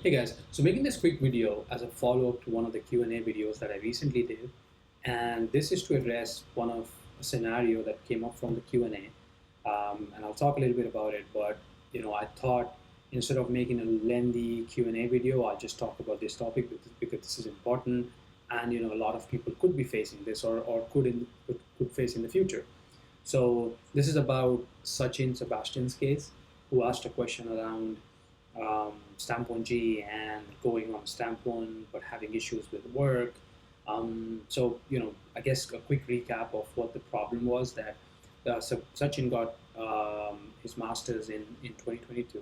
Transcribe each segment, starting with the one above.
Hey guys, so making this quick video as a follow-up to one of the Q&A videos that I recently did, and this is to address one of a scenario that came up from the Q&A, and I'll talk a little bit about it. But I thought instead of making a lengthy Q&A video, I'll just talk about this topic because this is important, and a lot of people could be facing this or could face in the future. So this is about Sachin Sebastian's case, who asked a question around Stamp1G and going on Stamp One, but having issues with work. I guess a quick recap of what the problem was that Sachin got his master's in 2022.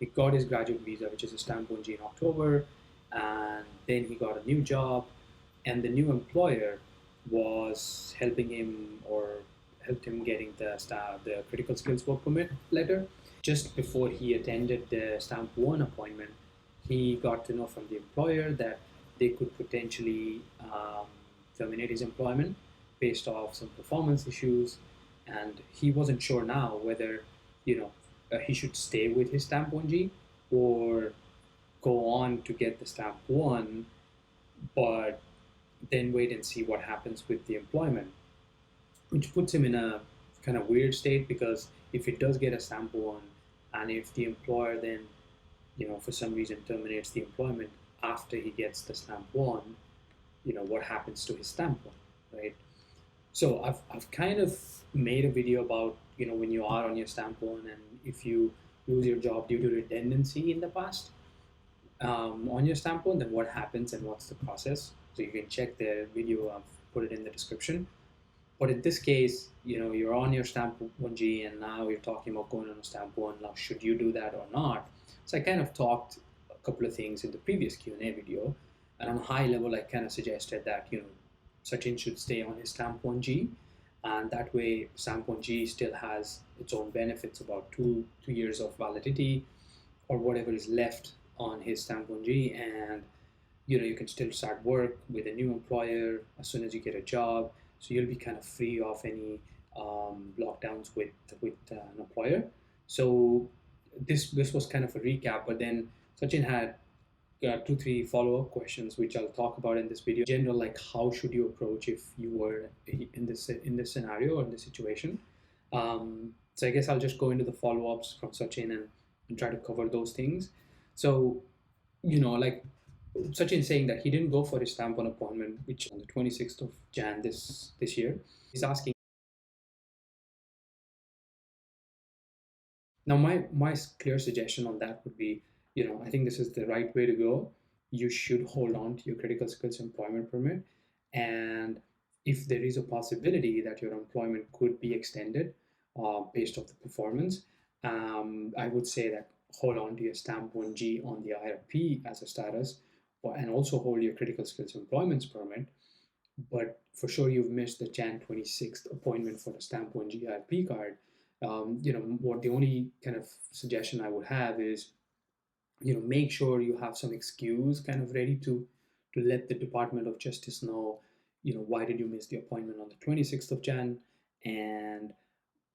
He got his graduate visa, which is a Stamp1G in October, and then he got a new job, and the new employer was helping him or helped him getting the critical skills work permit letter. Just before he attended the Stamp 1 appointment, he got to know from the employer that they could potentially terminate his employment based off some performance issues, and he wasn't sure now whether he should stay with his Stamp 1G or go on to get the Stamp 1, but then wait and see what happens with the employment, which puts him in a kind of weird state because if he does get a Stamp 1 and if the employer then for some reason terminates the employment after he gets the Stamp 1, what happens to his Stamp 1, right? So I've kind of made a video about when you are on your Stamp 1 and if you lose your job due to redundancy in the past on your Stamp 1, then what happens and what's the process. So you can check the video. I've put it in the description. But in this case, you're on your Stamp 1G and now you're talking about going on a Stamp 1. Now, should you do that or not? So I kind of talked a couple of things in the previous Q&A video. And on a high level, I kind of suggested that, Sachin should stay on his Stamp 1G. And that way, Stamp 1G still has its own benefits, about two years of validity or whatever is left on his Stamp 1G. And you can still start work with a new employer as soon as you get a job, so you'll be kind of free of any lockdowns with an employer. So this was kind of a recap, but then Sachin had 2 3 follow-up questions which I'll talk about in this video. In general, like how should you approach if you were in this scenario or in this situation. So I guess I'll just go into the follow-ups from Sachin and try to cover those things. So like Sachin saying that he didn't go for his Stamp 1 appointment, which on the 26th of Jan this year. He's asking. Now, my clear suggestion on that would be, I think this is the right way to go. You should hold on to your critical skills employment permit, and if there is a possibility that your employment could be extended based off the performance, I would say that hold on to your Stamp 1G on the IRP as a status, and also hold your critical skills employment permit. But for sure, you've missed the Jan 26th appointment for the Stamp 1G IRP card. What the only kind of suggestion I would have is, make sure you have some excuse kind of ready to let the Department of Justice know, why did you miss the appointment on the 26th of Jan, and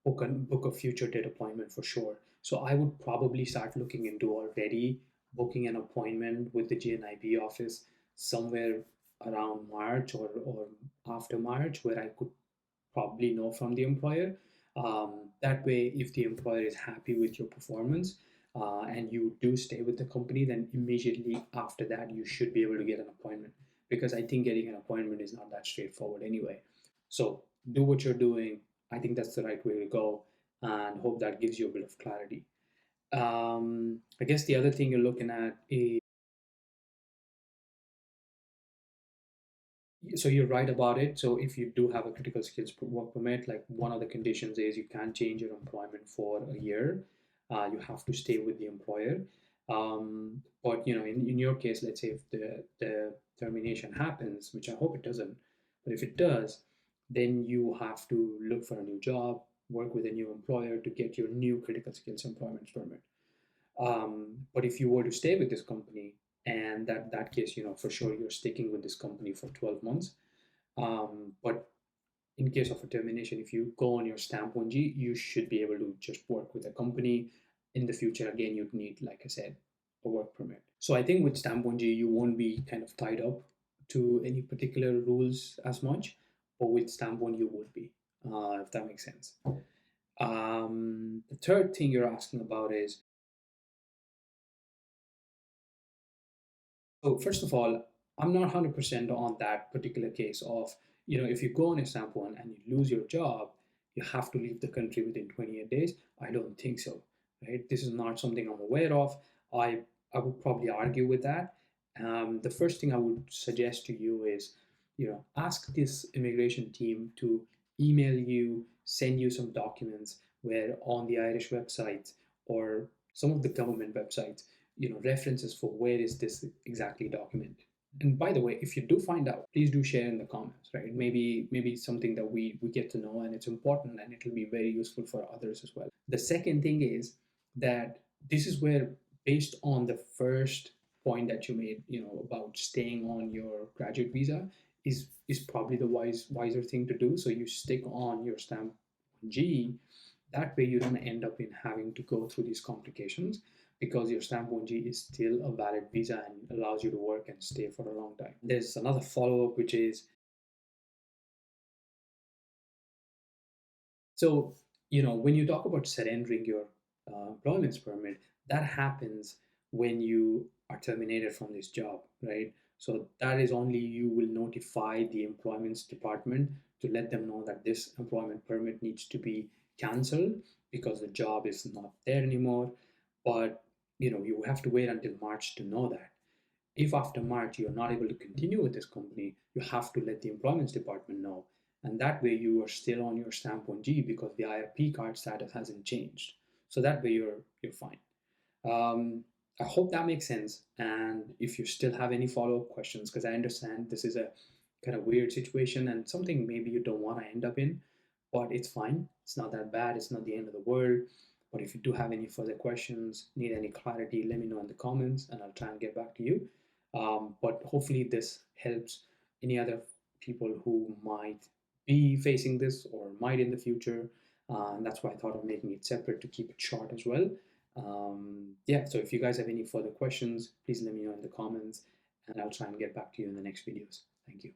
book a future date appointment for sure. So I would probably start looking into already booking an appointment with the GNIB office somewhere around March or after March, where I could probably know from the employer. That way, if the employer is happy with your performance and you do stay with the company, then immediately after that, you should be able to get an appointment. Because I think getting an appointment is not that straightforward anyway. So do what you're doing. I think that's the right way to go, and hope that gives you a bit of clarity. I guess the other thing you're looking at is, so you're right about it. So if you do have a critical skills work permit, like one of the conditions is you can't change your employment for a year. You have to stay with the employer. But in your case, let's say if the termination happens, which I hope it doesn't, but if it does, then you have to look for a new job, work with a new employer to get your new critical skills employment permit. But if you were to stay with this company, and that case, for sure you're sticking with this company for 12 months. But in case of a termination, if you go on your Stamp 1G, you should be able to just work with a company. In the future, again, you'd need, like I said, a work permit. So I think with Stamp1G, you won't be kind of tied up to any particular rules as much, but with Stamp1 you would be, if that makes sense. The third thing you're asking about is, so first of all, I'm not 100% on that particular case of, if you go on a Stamp1 and you lose your job, you have to leave the country within 28 days. I don't think so, right? This is not something I'm aware of. I, I would probably argue with that. The first thing I would suggest to you is, ask this immigration team to email you, send you some documents where on the Irish website or some of the government websites, references for where is this exactly documented. And by the way, if you do find out, please do share in the comments, right? Maybe something that we get to know and it's important and it'll be very useful for others as well. The second thing is that this is where, based on the first point that you made, about staying on your graduate visa, is probably the wiser thing to do. So you stick on your stamp G. That way you don't end up in having to go through these complications, because your Stamp1G is still a valid visa and allows you to work and stay for a long time. There's another follow-up, which is, so, when you talk about surrendering your employment permit, that happens when you are terminated from this job, right? So that is only, you will notify the employment department to let them know that this employment permit needs to be cancelled because the job is not there anymore. But you have to wait until March to know that. If after March you're not able to continue with this company, you have to let the employment department know. And that way you are still on your Stamp1G because the IRP card status hasn't changed. So that way you're fine. I hope that makes sense. And if you still have any follow-up questions, because I understand this is a kind of weird situation and something maybe you don't want to end up in, but it's fine. It's not that bad. It's not the end of the world. But if you do have any further questions, need any clarity, let me know in the comments and I'll try and get back to you. But hopefully this helps any other people who might be facing this or might in the future. And that's why I thought of making it separate to keep it short as well. Yeah, so if you guys have any further questions, please let me know in the comments and I'll try and get back to you in the next videos. Thank you.